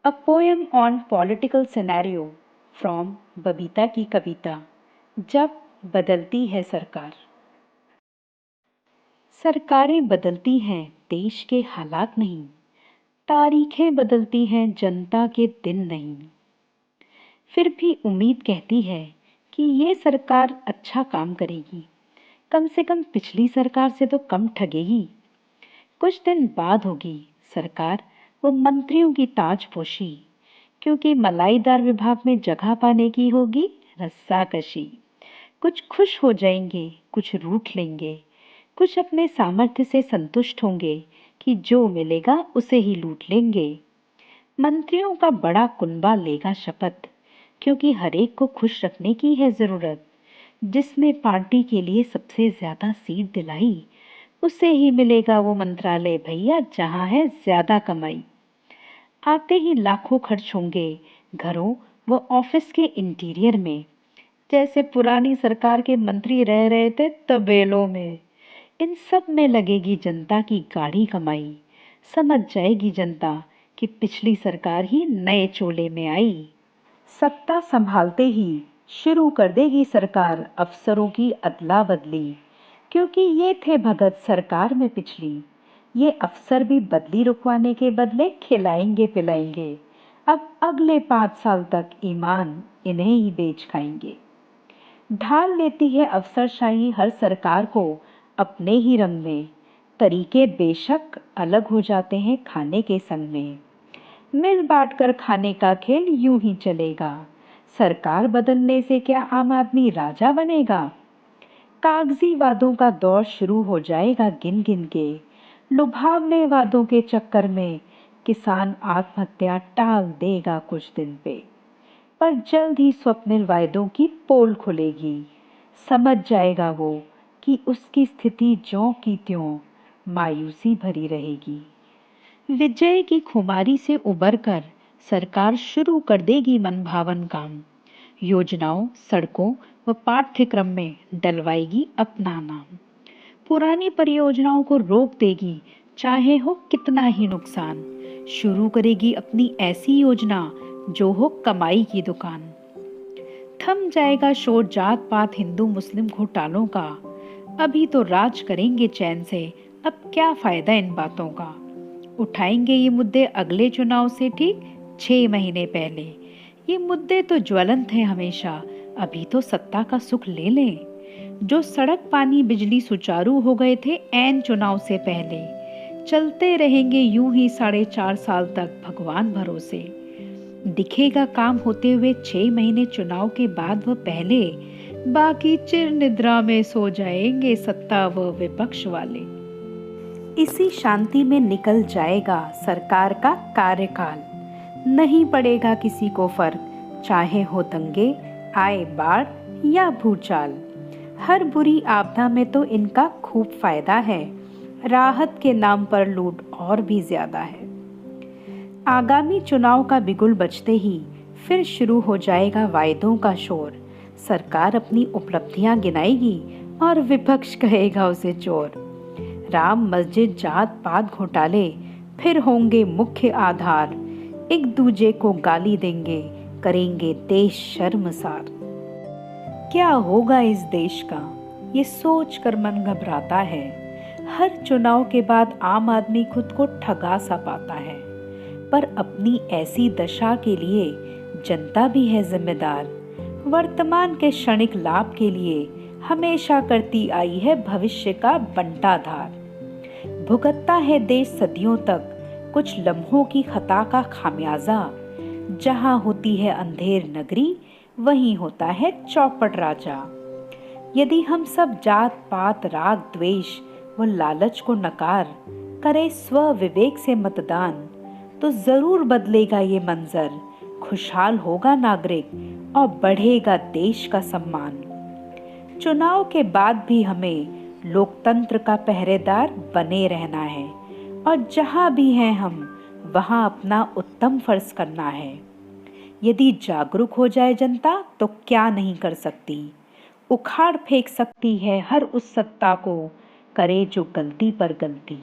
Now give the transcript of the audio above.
A poem on political scenario from Babita की कविता। जब बदलती है सरकार। सरकारें बदलती हैं, देश के हालात नहीं। तारीखें बदलती हैं, जनता के दिन नहीं। फिर भी उम्मीद कहती है कि ये सरकार अच्छा काम करेगी। कम से कम पिछली सरकार से तो कम ठगेगी। कुछ दिन बाद होगी सरकार वो मंत्रियों की ताजपोशी, क्योंकि मलाईदार विभाग में जगह पाने की होगी रस्साकशी। कुछ खुश हो जाएंगे, कुछ रूठ लेंगे, कुछ अपने सामर्थ्य से संतुष्ट होंगे कि जो मिलेगा उसे ही लूट लेंगे। मंत्रियों का बड़ा कुनबा लेगा शपथ, क्योंकि हर एक को खुश रखने की है जरूरत। जिसने पार्टी के लिए सबसे ज्यादा सीट दिलाई, उसे ही मिलेगा वो मंत्रालय भैया, जहां है ज्यादा कमाई। आते ही लाखों खर्च होंगे घरों व ऑफिस के इंटीरियर में, जैसे पुरानी सरकार के मंत्री रह रहे थे तबेलों में। इन सब में लगेगी जनता की गाढ़ी कमाई। समझ जाएगी जनता कि पिछली सरकार ही नए चोले में आई। सत्ता संभालते ही शुरू कर देगी सरकार अफसरों की अदला बदली, क्योंकि ये थे भगत सरकार में पिछली। ये अफसर भी बदली रुकवाने के बदले खिलाएंगे पिलाएंगे। अब अगले 5 साल तक ईमान इन्हें ही बेच खाएंगे। ढाल लेती है अफसरशाही हर सरकार को अपने ही रंग में। तरीके बेशक अलग हो जाते हैं खाने के संग में। मिल बांट कर खाने का खेल यूं ही चलेगा। सरकार बदलने से क्या आम आदमी राजा बनेगा? कागजी वादों का दौर शुरू हो जाएगा गिन गिन के। लुभावने वादों के चक्कर में किसान आत्महत्या टाल देगा कुछ दिन पे। पर जल्द ही स्वप्निल वायदों की पोल खुलेगी। समझ जाएगा वो कि उसकी स्थिति ज्यों की त्यों मायूसी भरी रहेगी। विजय की खुमारी से उबरकर सरकार शुरू कर देगी मनभावन काम। योजनाओं, सड़कों व पाठ्यक्रम में डलवाएगी अपना नाम। पुरानी परियोजनाओं को रोक देगी, चाहे हो कितना ही नुकसान। शुरू करेगी अपनी ऐसी योजना जो हो कमाई की दुकान। थम जाएगा शोर जात पात हिंदू मुस्लिम घोटालों का। अभी तो राज करेंगे चैन से, अब क्या फायदा इन बातों का। उठाएंगे ये मुद्दे अगले चुनाव से ठीक 6 महीने पहले। ये मुद्दे तो ज्वलंत हैं हमेशा, अभी तो सत्ता का सुख ले लें। जो सड़क पानी बिजली सुचारू हो गए थे ऐन चुनाव से पहले, चलते रहेंगे यूं ही 4.5 साल तक भगवान भरोसे। दिखेगा काम होते हुए 6 महीने चुनाव के बाद व पहले, बाकी चिर निद्रा में सो जाएंगे सत्ता व विपक्ष वाले। इसी शांति में निकल जाएगा सरकार का कार्यकाल। नहीं पड़ेगा किसी को फर्क, चाहे हो दंगे, आए बाढ़ या भूचाल। हर बुरी आपदा में तो इनका खूब फायदा है। राहत के नाम पर लूट और भी ज्यादा है। आगामी चुनाव का बिगुल बजते ही फिर शुरू हो जाएगा वायदों का शोर। सरकार अपनी उपलब्धियां गिनाएगी और विपक्ष कहेगा उसे चोर। राम मस्जिद जात पात घोटाले फिर होंगे मुख्य आधार। एक दूजे को गाली देंगे, करेंगे देश शर्मसार। क्या होगा इस देश का, ये सोच कर मन घबराता है। हर चुनाव के बाद आम आदमी खुद को ठगा सा पाता है। पर अपनी ऐसी दशा के लिए जनता भी है जिम्मेदार। वर्तमान के क्षणिक लाभ के लिए हमेशा करती आई है भविष्य का बंटाधार। भुगतता है देश सदियों तक कुछ लम्हों की खता का खामियाजा। जहां होती है अंधेर नगरी, वहीं होता है चौपट राजा। यदि हम सब जात पात राग द्वेष व लालच को नकार करें स्व विवेक से मतदान, तो जरूर बदलेगा ये मंजर। खुशहाल होगा नागरिक और बढ़ेगा देश का सम्मान। चुनाव के बाद भी हमें लोकतंत्र का पहरेदार बने रहना है, और जहां भी हैं हम वहां अपना उत्तम फर्ज करना है। यदि जागरूक हो जाए जनता तो क्या नहीं कर सकती। उखाड़ फेंक सकती है हर उस सत्ता को, करे जो गलती पर गलती।